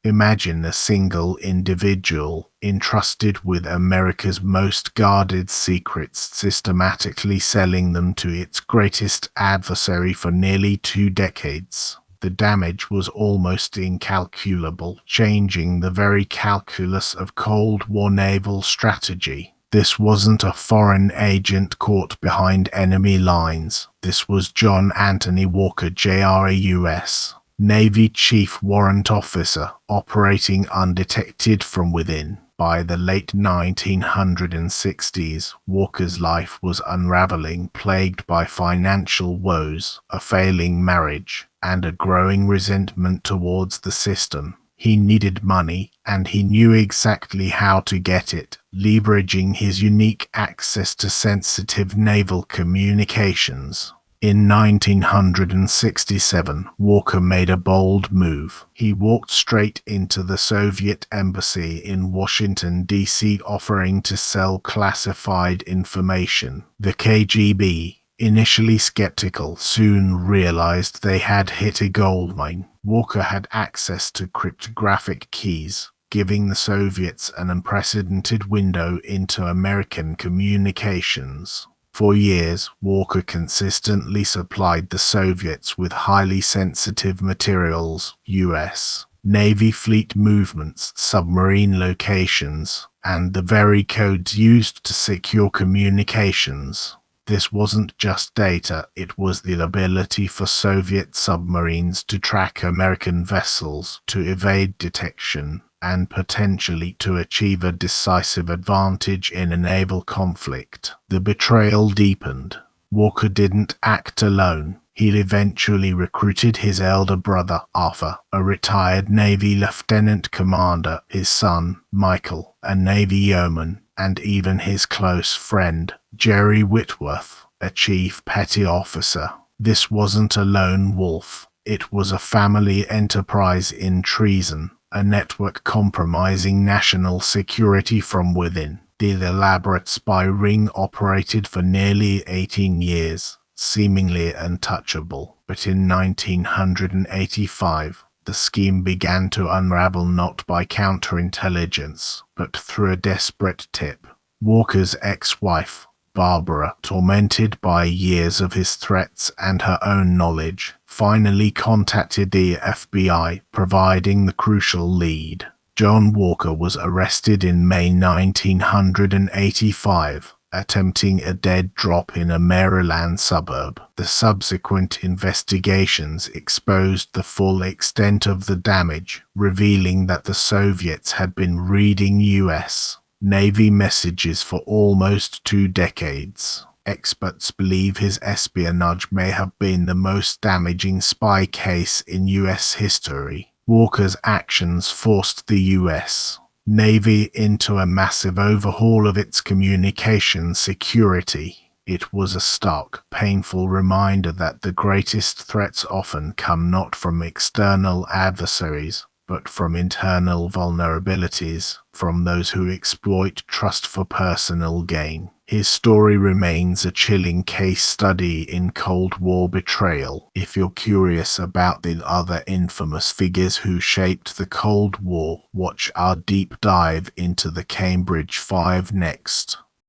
Imagine a single individual entrusted with America's most guarded secrets, systematically selling them to its greatest adversary for nearly 2 decades. The damage was almost incalculable, changing the very calculus of Cold War naval strategy. This wasn't a foreign agent caught behind enemy lines. This was John Anthony Walker, Jr., U.S. Navy Chief Warrant Officer, operating undetected from within. By the late 1960s, Walker's life was unraveling, plagued by financial woes, a failing marriage, and a growing resentment towards the system. He needed money, and he knew exactly how to get it, leveraging his unique access to sensitive naval communications. In 1967, Walker made a bold move. He walked straight into the Soviet embassy in Washington, D.C., offering to sell classified information. The KGB, initially skeptical, soon realized they had hit a goldmine. Walker had access to cryptographic keys, giving the Soviets an unprecedented window into American communications. For years, Walker consistently supplied the Soviets with highly sensitive materials, U.S. Navy fleet movements, submarine locations, and the very codes used to secure communications. This wasn't just data, it was the ability for Soviet submarines to track American vessels, to evade detection, and potentially to achieve a decisive advantage in a naval conflict. The betrayal deepened. Walker didn't act alone. He eventually recruited his elder brother, Arthur, a retired Navy lieutenant commander, his son, Michael, a Navy yeoman, and even his close friend, Jerry Whitworth, a chief petty officer. This wasn't a lone wolf. It was a family enterprise in treason, a network compromising national security from within. The elaborate spy ring operated for nearly 18 years, seemingly untouchable, but in 1985, the scheme began to unravel not by counterintelligence, but through a desperate tip. Walker's ex-wife, Barbara, tormented by years of his threats and her own knowledge, finally contacted the FBI, providing the crucial lead. John Walker was arrested in May 1985, attempting a dead drop in a Maryland suburb. The subsequent investigations exposed the full extent of the damage, revealing that the Soviets had been reading U.S. Navy messages for almost 2 decades. Experts believe his espionage may have been the most damaging spy case in U.S. history. Walker's actions forced the U.S. Navy into a massive overhaul of its communication security. It was a stark, painful reminder that the greatest threats often come not from external adversaries, but from internal vulnerabilities, from those who exploit trust for personal gain. His story remains a chilling case study in Cold War betrayal. If you're curious about the other infamous figures who shaped the Cold War, watch our deep dive into the Cambridge Five next.